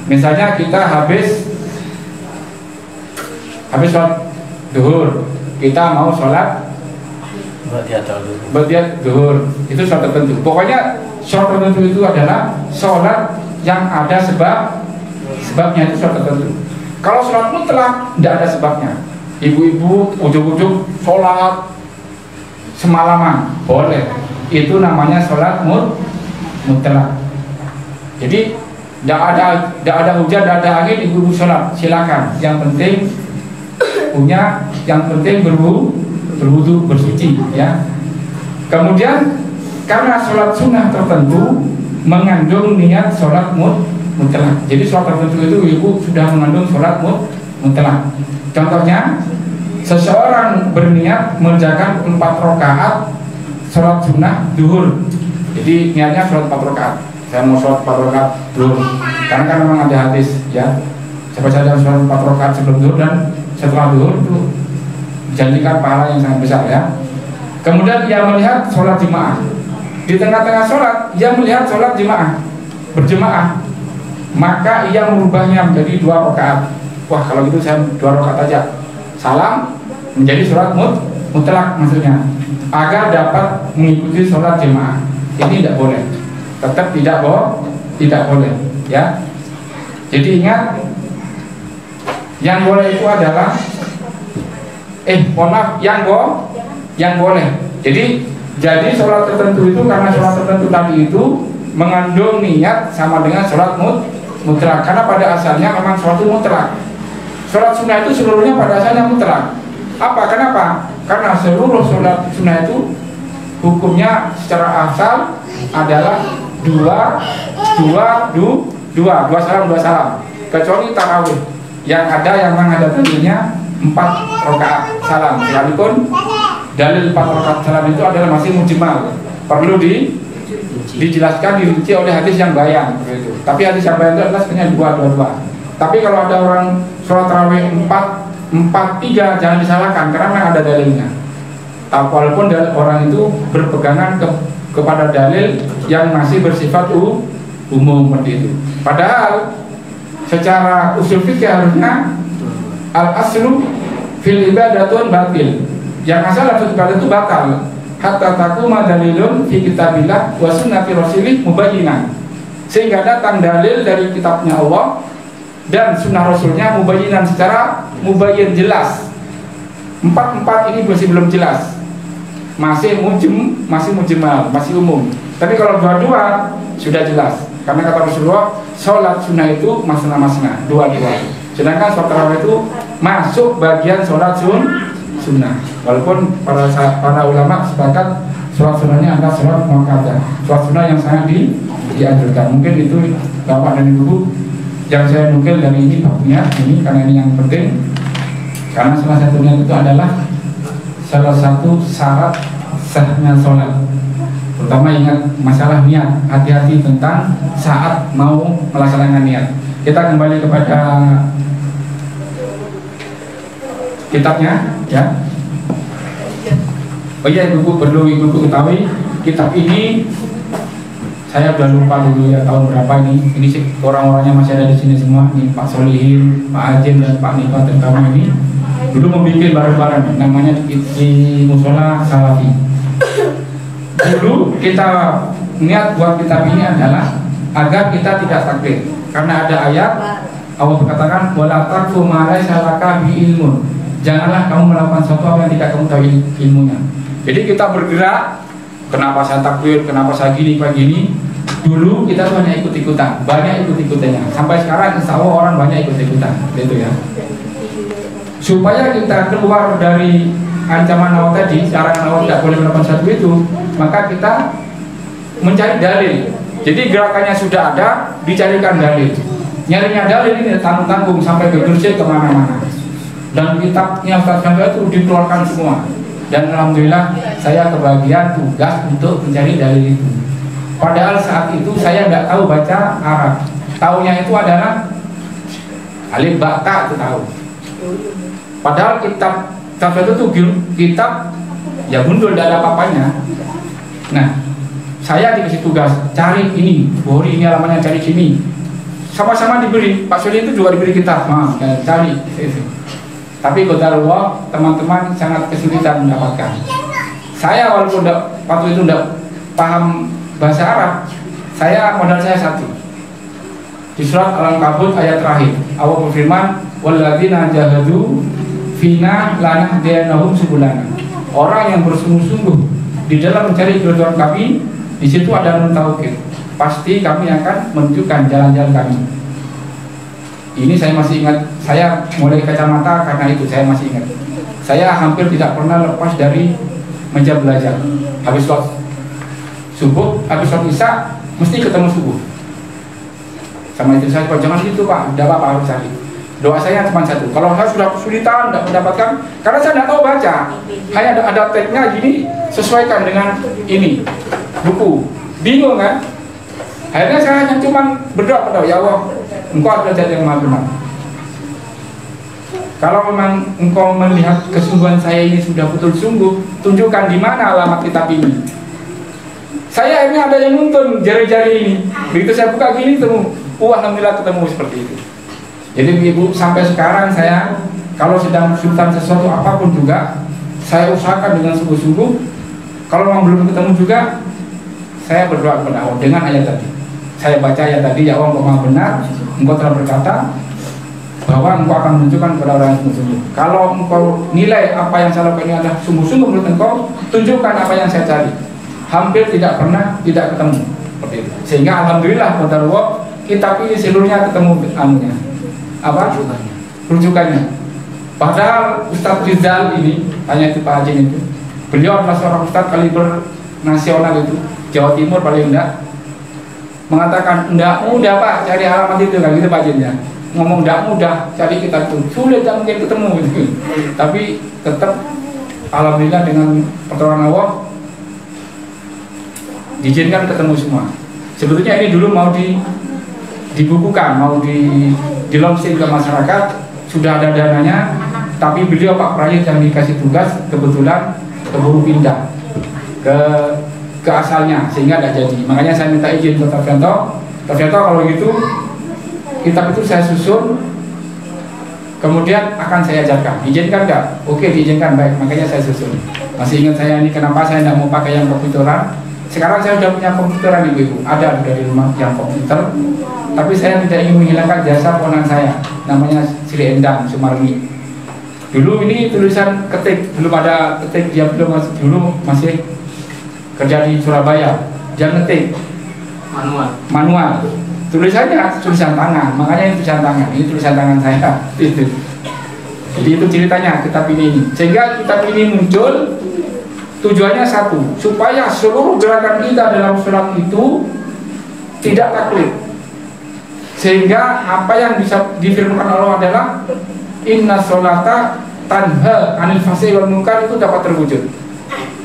Misalnya kita habis sholat duhur, kita mau sholat ba'diyat duhur, itu sholat tertentu. Pokoknya sholat tertentu itu adalah sholat yang ada sebabnya, itu sholat tertentu. Kalau sholat mutlak tidak ada sebabnya. Ibu-ibu ujung-ujung sholat semalaman boleh, itu namanya sholat mutlak. Jadi tidak ada hujan, tidak ada angin, ibu-ibu sholat silakan. Yang penting berwudu bersuci ya. Kemudian karena sholat sunnah tertentu mengandung niat sholat mutlak. Jadi sholat tertentu itu ibu sudah mengandung sholat mutlak. Contohnya seseorang berniat mengerjakan 4 rakaat sholat sunnah duhur. Jadi niatnya sholat 4 rakaat. Saya mau sholat 4 rakaat duhur. Karena kan memang ada hadis ya. Siapa saja sholat 4 rakaat sebelum duhur dan setelah duhur itu dijanjikan pahala yang sangat besar ya. Kemudian ia melihat sholat jemaah. Di tengah-tengah sholat ia melihat sholat jemaah berjemaah. Maka ia merubahnya menjadi 2 rakaat. Wah kalau gitu saya 2 rakaat aja. Salam menjadi sholat mutlak maksudnya, agar dapat mengikuti sholat jemaah. Ini tidak boleh, tetap tidak boleh ya. Jadi ingat, yang boleh itu adalah yang boleh. Jadi sholat tertentu itu karena sholat tertentu tadi itu mengandung niat sama dengan sholat mutlak. Karena pada asalnya memang sholat itu mutlak. Sholat sunnah itu seluruhnya pada asalnya mutlak. Kenapa? Karena seluruh sholat sunnah itu hukumnya secara asal adalah dua salam. Kecuali tarawih yang memang ada dalilnya 4 rakaat salam. Sekalipun dalil 4 rakaat salam itu adalah masih mujmal, perlu dijelaskan, dirinci oleh hadis yang bayan begitu. Tapi hadis yang bayan itu adalah sebenarnya 2. Tapi kalau ada orang sholat tarawih 4-3 jangan disalahkan karena memang ada dalilnya. Walaupun orang itu berpegangan kepada dalil yang masih bersifat umum seperti itu. Padahal secara usul fikih harusnya al-aslu fil ibadatun batil. Yang asal ibadah itu batal hatta taquma dalilun fi kitabillah wa sunnati rasulih mubayyinan. Sehingga datang dalil dari kitabnya Allah dan sunnah rasulnya mubayyinan, secara mubayyin jelas. 4 ini masih belum jelas, masih mujmal, masih umum. Tapi kalau 2 sudah jelas. Karena kata Rasulullah, sholat sunnah itu masna-masna, 2. Sedangkan sholat tarawih itu masuk bagian sholat sunnah. Walaupun para ulama sepakat sholat sunnahnya adalah sholat muakkadah, sholat sunnah yang sangat dianjurkan. Mungkin itu Bapak dan Ibu yang saya nukil dari ini babnya ini, karena ini yang penting. Karena salah satunya itu adalah salah satu syarat sahnya sholat. Pertama ingat masalah niat, hati-hati tentang saat mau melaksanakan niat. kita kembali kepada kitabnya, ya. Oh iya, ibu perlu ibu ketahui, kitab ini saya udah lupa dulu ya tahun berapa ini. Ini sih orang-orangnya masih ada di sini semua. Ini Pak Solihin, Pak Ajin dan Pak Nifat dan kamu ini dulu membuat bareng-bareng namanya di Musola Salafi. Dulu kita niat buat kitab ini adalah agar kita tidak takbir, karena ada ayat Allah berkatakan wala taqfu ma laysa laka bi ilmun. Janganlah kamu melakukan sesuatu yang tidak kamu tahu ilmunya. Jadi kita bergerak, kenapa saya takbir, kenapa saya gini, kayak gini. Dulu kita banyak ikut-ikutan, banyak ikut-ikutannya. Sampai sekarang insya Allah orang banyak ikut-ikutan, gitu ya. Supaya kita keluar dari ancaman Allah tadi, cara Allah tidak boleh melakukan satu itu, maka kita mencari dalil. Jadi gerakannya sudah ada, dicarikan dalil. Nyarinya dalil ini tanggung-tanggung sampai ke Gresik kemana-mana. Dan kitabnya Ustaz Chandra itu dikeluarkan semua. Dan alhamdulillah saya kebagian tugas untuk mencari dalil itu. Padahal saat itu saya nggak tahu baca Arab. Taunya itu adalah alif ba ta itu tahu. Padahal kitab itu tuh kitab ya gundul, tidak ada apa-apanya. Nah, saya dikasih tugas cari ini, Bori ini alamannya, cari sini. Sama-sama diberi. Pak Suli itu juga diberi kitab, cari. Tapi qadarullah teman-teman sangat kesulitan mendapatkan. Saya walaupun waktu itu tidak paham bahasa Arab, modal saya satu. Di surat Al-Ankabut ayat terakhir, Allah berfirman, walladzina jahadu fina lanahdiyanahum subulana. Orang yang bersungguh-sungguh di dalam mencari keridhaan kami, di situ ada nun taukid. Pasti kami akan menunjukkan jalan-jalan kami. Ini saya masih ingat, saya mulai kacamata karena itu saya masih ingat. Saya hampir tidak pernah lepas dari meja belajar. Habis sholat subuh, habis sholat isya, mesti ketemu subuh. Sama itu saya, jangan gitu Pak, tidak apa-apa harus cari. Doa saya cuma satu, kalau saya sudah kesulitan, tidak mendapatkan, karena saya tidak tahu baca, hanya ada tagnya gini, sesuaikan dengan ini, buku. Bingung kan? Akhirnya saya hanya cuma berdoa kepada ya Allah, Engkau adalah zat yang maha benar. Kalau memang Engkau melihat kesungguhan saya ini sudah betul sungguh, tunjukkan di mana alamat kitab ini. Saya akhirnya ada yang nuntun jari-jari ini. Begitu saya buka gini, alhamdulillah ketemu seperti itu. Jadi ibu, sampai sekarang saya kalau sedang kesulitan sesuatu apapun juga, saya usahakan dengan sungguh-sungguh. Kalau memang belum ketemu juga, saya berdoa kepada Allah dengan ayat tadi. Saya baca ayat tadi, ya Allah Engkau maha benar, Engkau telah berkata bahwa Engkau akan menunjukkan kepada orang yang sungguh-sungguh. Kalau Engkau nilai apa yang saya lakukan ini adalah sungguh-sungguh menurut Engkau, tunjukkan apa yang saya cari. Hampir tidak pernah tidak ketemu seperti itu. Sehingga alhamdulillah pada Allah kitab ini seluruhnya ketemu anunya. Apa? Rujukannya. Padahal Ustadz Rizal ini, hanya itu Pak Haji itu, beliau adalah seorang Ustadz kaliber nasional itu, Jawa Timur paling enggak, mengatakan enggak mudah Pak cari alamat itu, kan gitu Pak Haji ya. Ngomong enggak mudah cari kitab itu, sulit tak mungkin ketemu gitu. Tapi tetap alhamdulillah dengan pertolongan Allah diizinkan ketemu semua. Sebetulnya ini dulu mau dibukukan, mau di-launching ke masyarakat, sudah ada dananya, tapi beliau Pak Prayit yang dikasih tugas kebetulan keburu pindah ke asalnya sehingga tidak jadi. Makanya saya minta izin ke Tarfianto. Kalau gitu kitab itu saya susun, kemudian akan saya ajarkan. Izinkan nggak? Oke, diizinkan, baik. Makanya saya susun. Masih ingat saya ini kenapa saya tidak mau pakai yang komputeran. Sekarang saya sudah punya komputeran ibu-ibu, ada dari rumah yang komputer. Tapi saya tidak ingin menghilangkan jasa ponan saya, namanya Sri Endang Sumarni. Dulu ini tulisan ketik, belum ada ketik, dia belum dulu masih kerja di Surabaya, dia ngetik manual. Tulisannya tulisan tangan, makanya ini tulisan tangan, ini tulisan tangan saya. Itu. Jadi itu ceritanya kitab ini. Sehingga kitab ini muncul tujuannya satu, supaya seluruh gerakan kita dalam sholat itu tidak taklid. Sehingga apa yang bisa difirmankan Allah adalah inna sholata tanha anil fahsya'i wal munkar itu dapat terwujud.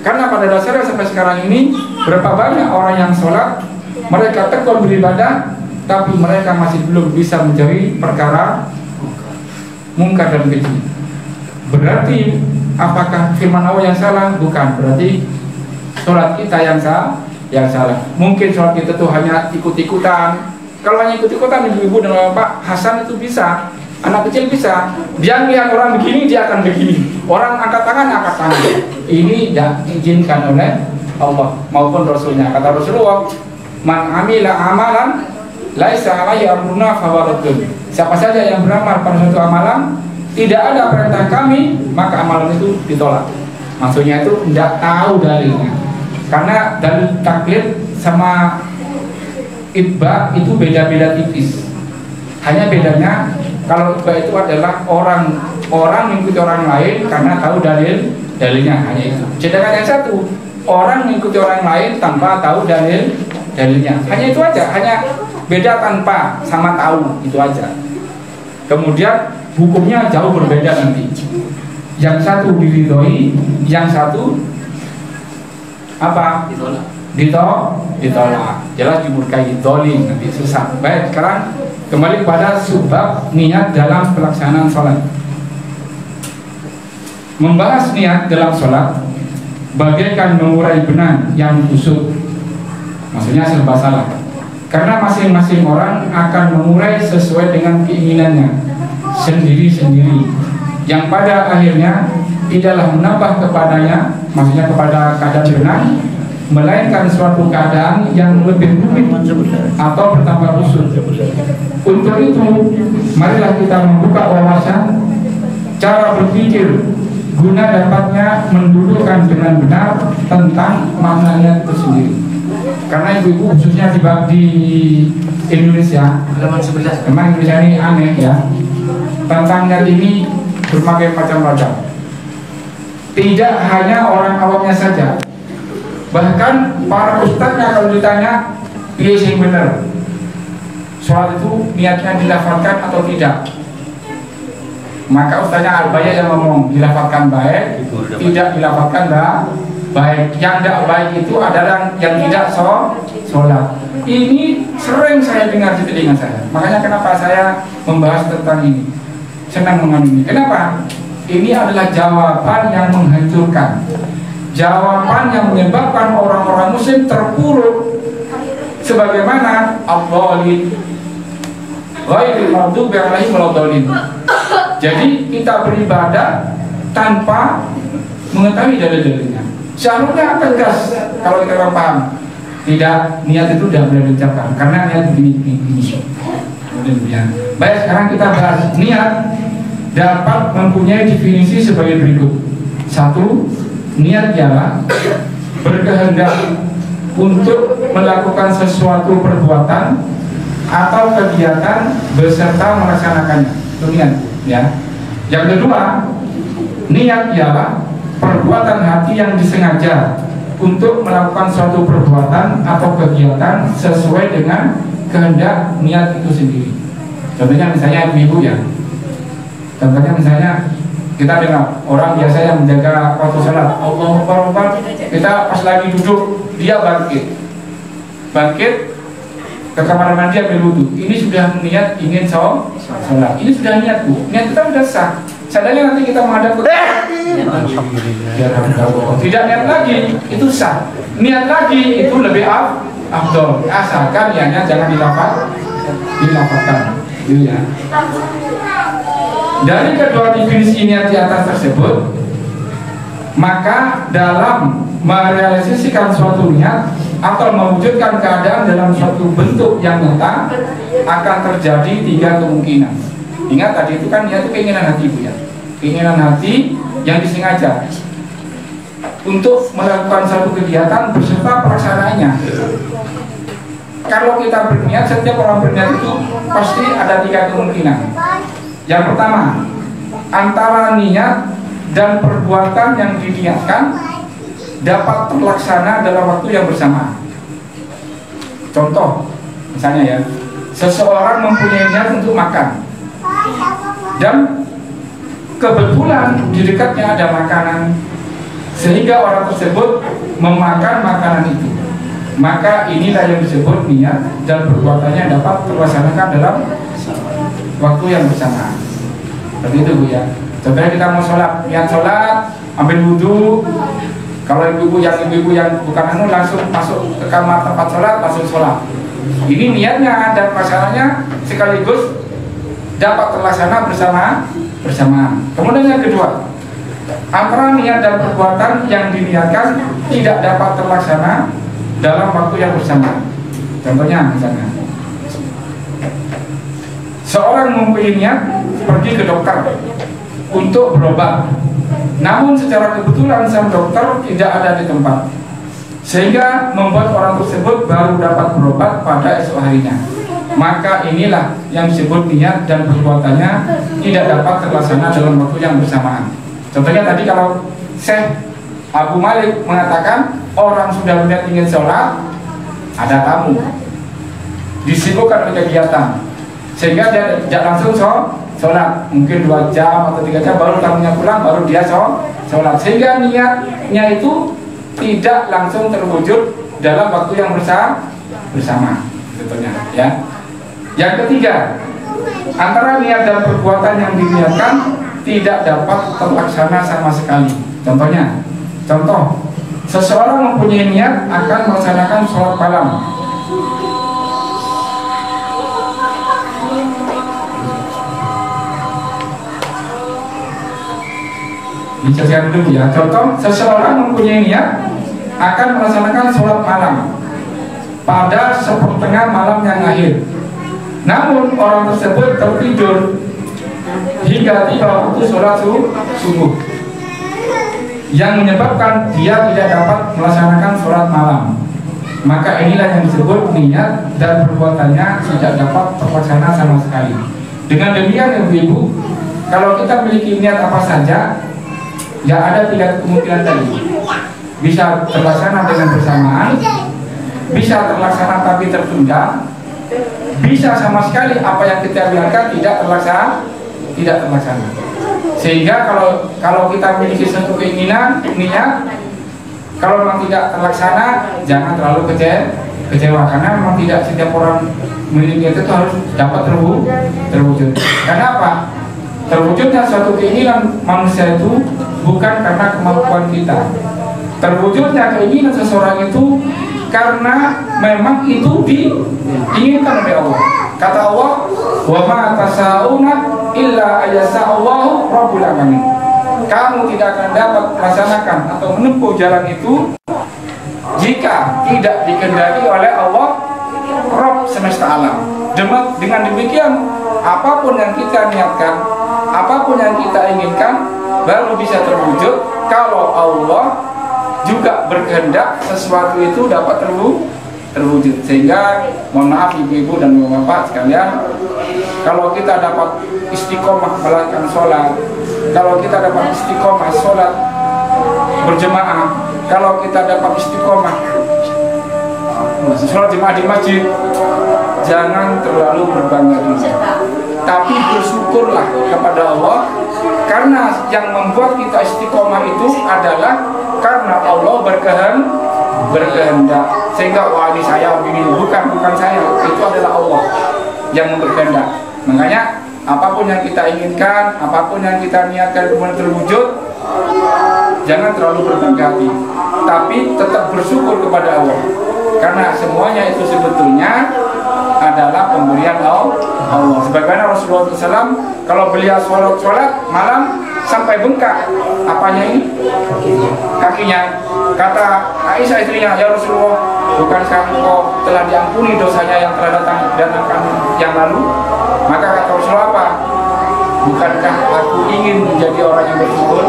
Karena pada dasarnya sampai sekarang ini berapa banyak orang yang sholat, mereka tekun beribadah, tapi mereka masih belum bisa menjauhi perkara mungkar dan keji. Berarti apakah firman Allah yang salah? Bukan. Berarti sholat kita yang salah. Mungkin sholat kita tuh hanya ikut-ikutan. Kalau hanya ikut-ikutan, ibu-ibu dan bapak Hasan itu bisa, anak kecil bisa. Dia lihat orang begini, dia akan begini. Orang angkat tangan. Ini tidak diizinkan oleh Allah maupun Rasulnya. Kata Rasulullah, man amila amalan laisa alaihi amruna fahuwa raddun. Siapa saja yang beramal pada suatu amalan tidak ada perintah kami, maka amalan itu ditolak. Maksudnya itu tidak tahu dalilnya. Karena dalil takbir sama itba itu beda-beda tipis. Hanya bedanya kalau itba itu adalah orang mengikuti orang lain karena tahu dalilnya, hanya itu. Sedangkan yang satu, orang mengikuti orang lain tanpa tahu dalilnya. Hanya itu aja, hanya beda tanpa sama tahu, itu aja. Kemudian hukumnya jauh berbeda nanti. Yang satu diridhoi, yang satu apa? Ditolak. Jelas dimurkai, dolim, nanti susah. Baik, sekarang kembali kepada sebab niat dalam pelaksanaan sholat. Membahas niat dalam sholat bagaikan mengurai benang yang busuk, maksudnya serba salah. Karena masing-masing orang akan mengurai sesuai dengan keinginannya sendiri-sendiri, yang pada akhirnya tidaklah menambah kepadanya, maksudnya kepada keadaan benang, melainkan suatu keadaan yang lebih rumit atau bertambah busuk. Untuk itu, marilah kita membuka wawasan cara berpikir guna dapatnya mendudukkan dengan benar tentang maknanya itu sendiri. Karena ibu-ibu khususnya di Indonesia, memang Indonesia ini aneh ya. Tentang niat ini berbagai macam-macam. Tidak hanya orang awamnya saja, bahkan para ustadznya kalau ditanya, iya sih benar, sholat itu niatnya dilafalkan atau tidak, maka ustadznya banyak yang ngomong dilafalkan baik, tidak dilafalkan baik. Yang tidak baik itu adalah yang tidak sholat. Ini sering saya dengar di telinga saya. Makanya kenapa saya membahas tentang ini, senang mengamini. Kenapa? Ini adalah jawaban yang menghancurkan, jawaban yang menyebabkan orang-orang muslim terpuruk, sebagaimana ad-dhalin ghairil maghdubi alaihim waladhdallin. Jadi kita beribadah tanpa mengetahui dalil-dalilnya. Seharusnya tegas kalau kita paham. Tidak, niat itu tidak boleh diucapkan karena niat begini. Baik, sekarang kita bahas niat dapat mempunyai definisi sebagai berikut. Satu, niat ialah berkehendak untuk melakukan sesuatu perbuatan atau kegiatan beserta melaksanakannya. Itu niat, ya. Yang kedua, niat ialah perbuatan hati yang disengaja untuk melakukan suatu perbuatan atau kegiatan sesuai dengan kehendak niat itu sendiri. Contohnya misalnya ibu ya. Contohnya misalnya kita dengar orang biasa yang menjaga waktu sholat, Allahu Akbar, kita pas lagi duduk dia bangkit ke kamar mandi ambil wudu. Ini sudah niat ingin sholat. Ini sudah niat bu. Niat kita sudah sah. Seandainya nanti kita menghadap ke tidak niat lagi, itu sah. Niat lagi itu lebih afdol. Asalkan niatnya jangan dilafalkan. Ya. Dari kedua definisi niat di atas tersebut, maka dalam merealisasikan suatu niat atau mewujudkan keadaan dalam suatu bentuk yang nyata akan terjadi 3 kemungkinan. Ingat tadi itu kan niat itu keinginan hati bu ya. Keinginan hati yang disengaja untuk melakukan satu kegiatan beserta pelaksanaannya. Kalau kita berniat, setiap orang berniat itu pasti ada 3 kemungkinan. Yang pertama, antara niat dan perbuatan yang diniatkan dapat terlaksana dalam waktu yang bersamaan. Contoh, misalnya ya, seseorang mempunyai niat untuk makan dan kebetulan di dekatnya ada makanan, sehingga orang tersebut memakan makanan itu. maka inilah yang disebut niat dan perbuatannya dapat terlaksanakan dalam waktu yang bersamaan. Seperti itu Bu ya. Contohnya kita mau sholat, niat sholat, ambil wudhu. Kalau ibu-ibu yang bukan anu langsung masuk ke kamar tempat sholat, langsung sholat. Ini niatnya dan pasangannya sekaligus dapat terlaksana bersamaan. Kemudian yang kedua, antara niat dan perbuatan yang diniatkan tidak dapat terlaksana dalam waktu yang bersamaan. Contohnya misalnya, seorang mempunyai niat pergi ke dokter untuk berobat, namun secara kebetulan sang dokter tidak ada di tempat, sehingga membuat orang tersebut baru dapat berobat pada esok harinya. Maka inilah yang disebut niat dan perbuatannya tidak dapat terlaksana dalam waktu yang bersamaan. Contohnya tadi kalau Syekh Abu Malik mengatakan orang sudah berniat ingin sholat, ada tamu, disibukkan oleh kegiatan, sehingga dia tidak langsung sholat, mungkin 2 jam atau 3 jam baru tamunya pulang, baru dia sholat, sehingga niatnya itu tidak langsung terwujud dalam waktu yang bersama, contohnya ya. Yang ketiga, antara niat dan perbuatan yang diniatkan tidak dapat terlaksana sama sekali. Contoh, seseorang mempunyai niat akan melaksanakan sholat malam. Dijelaskan dulu ya. Contoh, seseorang mempunyai niat akan melaksanakan sholat malam pada sepertengah malam yang akhir. Namun orang tersebut tertidur hingga tiba waktu sholat subuh, yang menyebabkan dia tidak dapat melaksanakan sholat malam. Maka inilah yang disebut niat dan perbuatannya tidak dapat terlaksana sama sekali. Dengan demikian ibu-ibu, kalau kita memiliki niat apa saja, ya ada 3 kemungkinan tadi. Bisa terlaksana dengan bersamaan, bisa terlaksana tapi tertunda, bisa sama sekali apa yang kita niatkan tidak terlaksana. Sehingga kalau kita memiliki satu keinginan, niat, kalau memang tidak terlaksana, jangan terlalu kecewa, karena memang tidak setiap orang memiliki itu harus dapat terwujud. Karena apa? Terwujudnya suatu keinginan manusia itu bukan karena kemampuan kita. Terwujudnya keinginan seseorang itu karena memang itu diinginkan oleh Allah. Kata Allah, wa ma tasyauna illa ayyasa'allahu rabbul alamin. Kamu tidak akan dapat melaksanakan atau menempuh jalan itu jika tidak dikehendaki oleh Allah, Rabb semesta alam. Dengan demikian, apapun yang kita niatkan, apapun yang kita inginkan, baru bisa terwujud kalau Allah juga berkehendak sesuatu itu dapat terwujud. Sehingga mohon maaf ibu-ibu dan bapak sekalian, kalau kita dapat istiqomah melakukan sholat, kalau kita dapat istiqomah sholat berjemaah, kalau kita dapat istiqomah sholat jemaah di masjid, jangan terlalu berbangga diri, tapi bersyukurlah kepada Allah, karena yang membuat kita istiqomah itu adalah karena Allah berkehendak. Sehingga wah ini saya begini, bukan saya, itu adalah Allah yang berkehendak. Makanya apapun yang kita inginkan, apapun yang kita niatkan kemudian terwujud, jangan terlalu berbangga hati, tapi tetap bersyukur kepada Allah, karena semuanya itu sebetulnya adalah pemberian Allah. Sebagaimana Rasulullah SAW kalau beliau sholat malam sampai bengkak apanya ini? Kakinya. Kata Aisyah istrinya, ya Rasulullah, bukankah engkau telah diampuni dosanya yang telah datangkan yang lalu? Maka kata Rasulullah apa? Bukankah aku ingin menjadi orang yang bersyukur?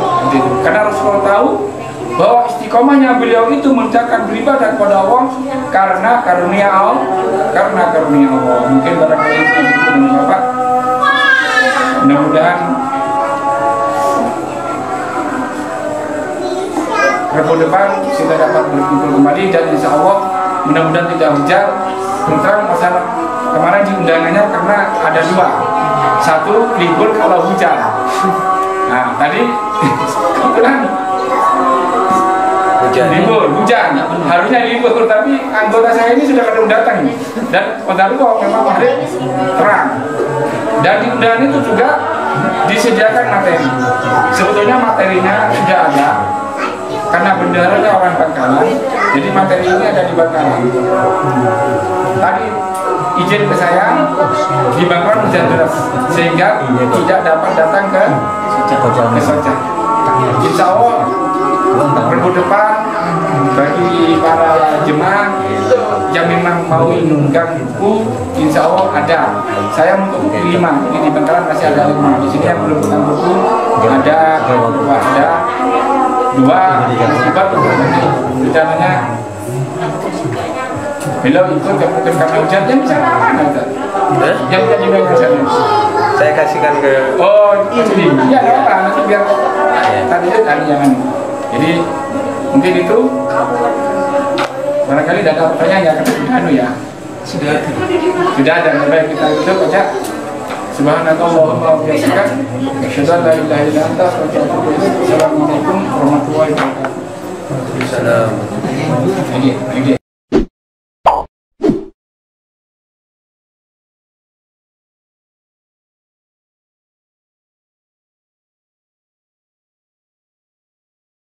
Karena Rasulullah tahu bahwa istiqomahnya beliau itu mengerjakan beribadah kepada Allah karena karunia Allah. Mungkin barangkali itu Bapak, mudah-mudahan Rabu depan kita dapat berkumpul kembali, dan insya Allah mudah-mudahan tidak hujan. Sementara masalah kemarin di undangannya karena ada 2, 1 libur kalau hujan. Nah tadi kebetulan libur, hujan. Harusnya libur, tapi anggota saya ini sudah kadang datang nih. Dan padahal kok memang maghrib terang. Dan di undangan itu juga disediakan materi. Sebetulnya materinya sudah ada, karena bendaranya orang Bangkalan, jadi materi ini ada di Bangkalan. Tadi izin ke saya di Bangkalan hujan deras, sehingga tidak dapat datang ke Soca. Insya Allah minggu depan bagi para jemaah yang memang mau menunggak buku, insya Allah ada. Saya untuk buku 5, ini di Bangkalan masih ada 5. Di sini yang belum pegang buku ada 2 akibat rencananya beliau ikut ke kami hujan yang bisa mana yang jadi bagaimana Saya kasihkan ke ini ya apa nanti biar tadi jangan. Jadi mungkin itu barangkali ada pertanyaan ya kan ya sudah ada. Baik, kita tutup aja. Subhanallah wa bihamdihi asyhadu an la ilaha illa anta astaghfiruka wa atubu ilaik. Assalamualaikum warahmatullahi wabarakatuh. Assalamualaikum. Ini